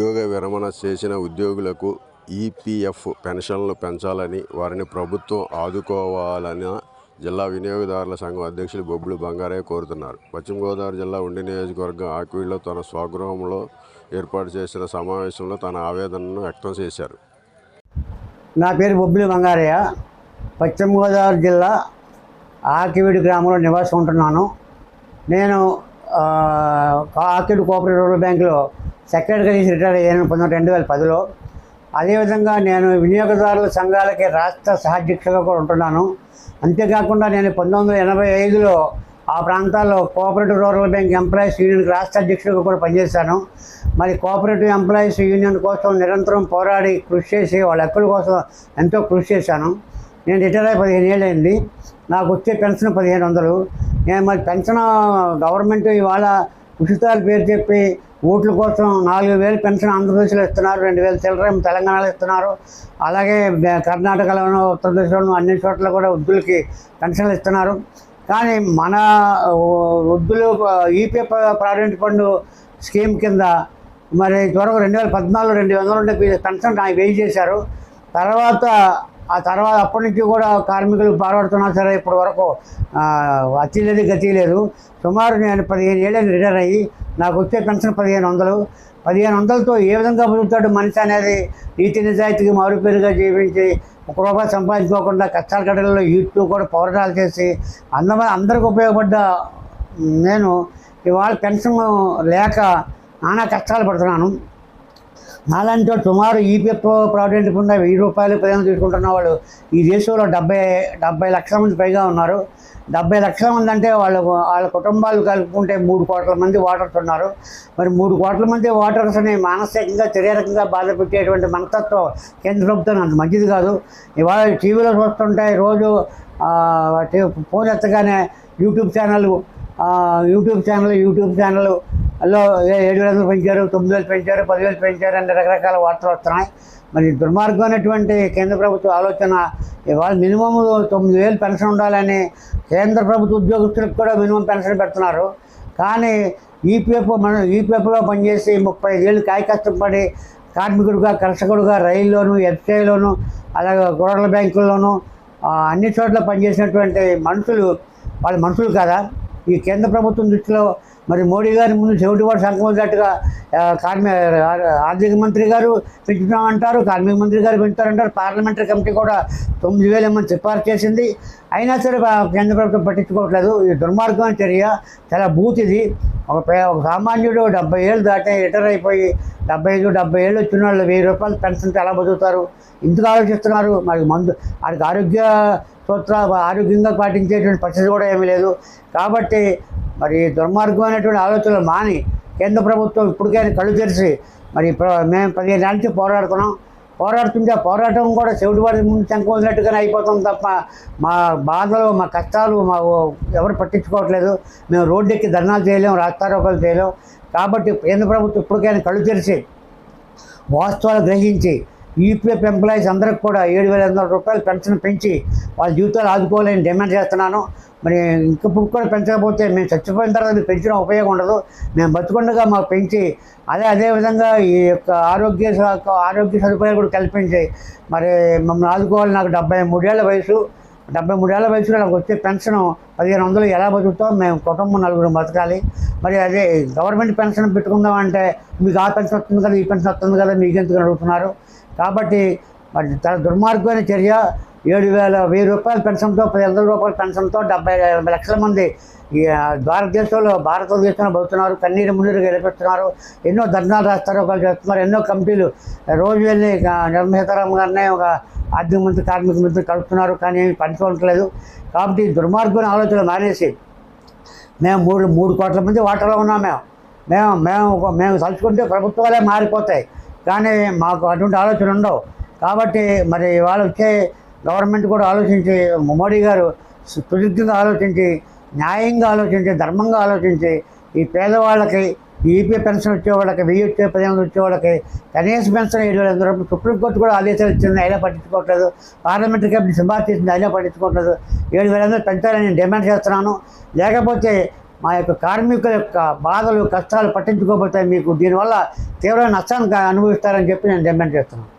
ఉద్యోగ విరమణ చేసిన ఉద్యోగులకు ఈపీఎఫ్ పెన్షన్లు పెంచాలని, వారిని ప్రభుత్వం ఆదుకోవాలని జిల్లా వినియోగదారుల సంఘం అధ్యక్షులు బొబ్బులి బంగారయ్య కోరుతున్నారు. పశ్చిమ గోదావరి జిల్లా ఉండి నియోజకవర్గం ఆకివీడులో తన స్వగృహంలో ఏర్పాటు చేసిన సమావేశంలో తన ఆవేదనను వ్యక్తం చేశారు. నా పేరు బొబ్బులి బంగారయ్య. పశ్చిమ గోదావరి జిల్లా ఆకివీడు గ్రామంలో నివాసం ఉంటున్నాను. నేను ఆకివీడు కోఆపరేటివ్ రూరల్ బ్యాంకులో సెక్రటరీగా రిటైర్ అయ్యాను 2010లో. అదేవిధంగా నేను వినియోగదారుల సంఘాలకి రాష్ట్ర సహాధ్యక్షులుగా కూడా ఉంటున్నాను. అంతేకాకుండా నేను 1985లో ఆ ప్రాంతాల్లో కోఆపరేటివ్ రూరల్ బ్యాంక్ ఎంప్లాయీస్ యూనియన్కి రాష్ట్ర అధ్యక్షుడిగా కూడా పనిచేశాను. మరి కోఆపరేటివ్ ఎంప్లాయీస్ యూనియన్ కోసం నిరంతరం పోరాడి కృషి చేసి వాళ్ళ హక్కుల కోసం ఎంతో కృషి చేశాను. నేను రిటైర్ అయ్యి 15 ఏళ్ళు అయింది. నాకు వచ్చే పెన్షన్ 1500. నేను మరి పెన్షన్ గవర్నమెంట్ ఇవాళ ఉచితాల పేరు చెప్పి ఓట్ల కోసం 4000 పెన్షన్ ఆంధ్రప్రదేశ్లో ఇస్తున్నారు, 2000 చిల్లర తెలంగాణలో ఇస్తున్నారు. అలాగే కర్ణాటకలోనూ ఉత్తరప్రదేశ్లోనూ అన్ని చోట్ల కూడా వృద్ధులకి పెన్షన్లు ఇస్తున్నారు. కానీ మన వృద్ధులు ఈపీఎఫ్ ప్రావిడెంట్ ఫండ్ స్కీమ్ కింద మరి త్వరగా 2014లో 200 ఉండే పెన్షన్ వెయ్యి చేశారు. ఆ తర్వాత అప్పటి నుంచి కూడా కార్మికులు పోరాడుతున్నా సరే ఇప్పటి వరకు అతి లేదు గతి లేదు. సుమారు నేను 15 ఏళ్ళని రిటైర్ అయ్యి నాకు వచ్చే పెన్షన్ 1500. 1500తో ఏ విధంగా బతుకుతాడు మనిషి అనేది నీతి నిజాయితీకి మారుపేరుగా జీవించి ₹1 సంపాదించుకోకుండా కష్టాల గడ్డలలో యూత్ కూడా పోరాటాలు చేసి అందరికి ఉపయోగపడ్డ నేను ఇవాళ పెన్షన్ లేక నానా కష్టాలు పడుతున్నాను. నాలాంటి సుమారు ఈపీఎఫ్ ప్రావిడెంట్ కింద ₹1000 ప్రయాణం తీసుకుంటున్న వాళ్ళు ఈ దేశంలో 70 లక్షల మంది పైగా ఉన్నారు. 70 లక్షల మంది అంటే వాళ్ళ కుటుంబాలు కలుపుకుంటే 3 కోట్ల మంది ఓటర్స్ ఉన్నారు. మరి 3 కోట్ల మంది ఓటర్స్ని మానసికంగా శారీరకంగా బాధ పెట్టేటువంటి మనస్తత్వం కేంద్ర ప్రభుత్వం అంత మంచిది కాదు. ఇవాళ టీవీలో చూస్తుంటే రోజు ఫోన్ ఎత్తగానే యూట్యూబ్ ఛానల్లో 7,000 పెంచారు, 9,000 పెంచారు, 10,000 పెంచారు అనే రకరకాల వార్తలు వస్తున్నాయి. మరి దుర్మార్గమైనటువంటి కేంద్ర ప్రభుత్వ ఆలోచన ఇవాళ మినిమం 9,000 పెన్షన్ ఉండాలని కేంద్ర ప్రభుత్వ ఉద్యోగస్తులకు కూడా మినిమం పెన్షన్ పెడుతున్నారు. కానీ ఈపీఎఫ్లో పనిచేసి 35 ఏళ్ళు కాయ కష్టపడి కార్మికుడిగా, కర్షకుడుగా రైల్లోనూ, ఎఫ్సీఐలోనూ, అలాగే రూరల్ బ్యాంకుల్లోనూ అన్ని చోట్ల పనిచేసినటువంటి వాళ్ళ మనుషులు కదా. ఈ కేంద్ర ప్రభుత్వం దృష్టిలో మరి మోడీ గారి ముందు చెవిటి వాడు సంకమించినట్టుగా ఆర్థిక మంత్రి గారు పెంచుతామంటారు, కార్మిక మంత్రి గారు పెంచుతారంటారు. పార్లమెంటరీ కమిటీ కూడా 9,000 ఏమని సిఫార్సు చేసింది. అయినా సరే కేంద్ర ప్రభుత్వం పట్టించుకోవట్లేదు. ఇది దుర్మార్గమైన చర్య, చాలా బూత్ ఇది. ఒక సామాన్యుడు 70 ఏళ్ళు దాటి రిటైర్ అయిపోయి 75-70 ఏళ్ళు వచ్చిన వాళ్ళు ₹1000 పెన్షన్తో ఎలా బతుకుతారు? ఇందుకు ఆలోచిస్తున్నారు. మరి వాడికి ఆరోగ్యంగా పాటించేటువంటి పరిస్థితి కూడా ఏమీ లేదు. కాబట్టి మరి దుర్మార్గమైనటువంటి ఆలోచనలు మాని కేంద్ర ప్రభుత్వం ఇప్పటికైనా కళ్ళు తెరిచి మరి మేము 15 ఏళ్ళ నుంచి పోరాడుతుంటే పోరాటం కూడా చెవిటి వారి ముందు చంకొదినట్టుగానే అయిపోతాం తప్ప మా బాధలు, మా కష్టాలు ఎవరు పట్టించుకోవట్లేదు. మేము రోడ్డు ఎక్కి ధర్నాలు చేయలేము, రాస్తారోకాలు చేయలేము. కాబట్టి కేంద్ర ప్రభుత్వం ఇప్పటికైనా కళ్ళు తెరిచి వాస్తవాలు గ్రహించి ఈపీఎఫ్ ఎంప్లాయీస్ అందరికి కూడా ₹7,500 పెన్షన్ పెంచి వాళ్ళ జీవితాలు ఆదుకోవాలని డిమాండ్ చేస్తున్నాను. మరి ఇంకప్పుడు కూడా పెంచకపోతే మేము చచ్చిపోయిన తర్వాత మీకు పెంచిన ఉపయోగం ఉండదు. మేము బతుకుండగా మాకు పెంచి అదేవిధంగా ఈ యొక్క ఆరోగ్య సదుపాయాలు కూడా కల్పించి మరి మమ్మల్ని ఆదుకోవాలి. నాకు 73 ఏళ్ళ వయసు. 73 ఏళ్ళ వయసులో నాకు వచ్చే పెన్షన్ 1500 ఎలా బతుకుతాం? మేము కుటుంబం 4 బతకాలి. మరి అదే గవర్నమెంట్ పెన్షన్ పెట్టుకుందామంటే మీకు ఆ పెన్షన్ వస్తుంది కదా, ఈ పెన్షన్ వస్తుంది కదా, మీకు ఎందుకు అడుగుతున్నారు? కాబట్టి మరి చాలా దుర్మార్గమైన చర్య. ₹1000 పెన్షన్తో, ₹10,000 పెన్షన్తో 70 లక్షల మంది ఈ భారతదేశంలో బతుకుతున్నారు. కన్నీరు మున్నీరు గెలిపిస్తున్నారు. ఎన్నో ధర్నాలు రాస్తారు, ఒకళ్ళు చేస్తున్నారు. ఎన్నో కమిటీలు రోజు వెళ్ళి నిర్మలా సీతారామన్ గారినే ఒక ఆర్థిక మంత్రి, కార్మిక మంత్రి కలుపుతున్నారు. కానీ ఏమి పంచుకోవట్లేదు. కాబట్టి దుర్మార్గమైన ఆలోచనలు మానేసి మేము 3 కోట్ల మంది ఓటర్లో ఉన్నాం. మేము తలుచుకుంటే ప్రభుత్వాలే మారిపోతాయి. కానీ మాకు అటువంటి ఆలోచన ఉండవు. కాబట్టి మరి వాళ్ళు వచ్చే గవర్నమెంట్ కూడా ఆలోచించి, మోడీ గారు సుదీర్ఘంగా ఆలోచించి, న్యాయంగా ఆలోచించి, ధర్మంగా ఆలోచించి ఈ పేదవాళ్ళకి ఈపీఎఫ్ పెన్షన్ వచ్చేవాళ్ళకి 1000 వచ్చే 1500 వచ్చేవాళ్ళకి కనీస పెన్షన్ ₹7,500 సుప్రీంకోర్టు కూడా ఆదేశాలు ఇచ్చింది, అయినా పట్టించుకోవట్లేదు. పార్లమెంటరీ కమిటీ సిఫార్సు చేసింది, అయినా పట్టించుకోవట్లేదు. 7,500 పెంచాలని నేను డిమాండ్ చేస్తున్నాను. లేకపోతే మా యొక్క కార్మికుల యొక్క బాధలు కష్టాలు పట్టించుకోకపోతే మీకు దీనివల్ల తీవ్రమైన నష్టాన్ని అనుభవిస్తారని చెప్పి నేను డిమాండ్ చేస్తున్నాను.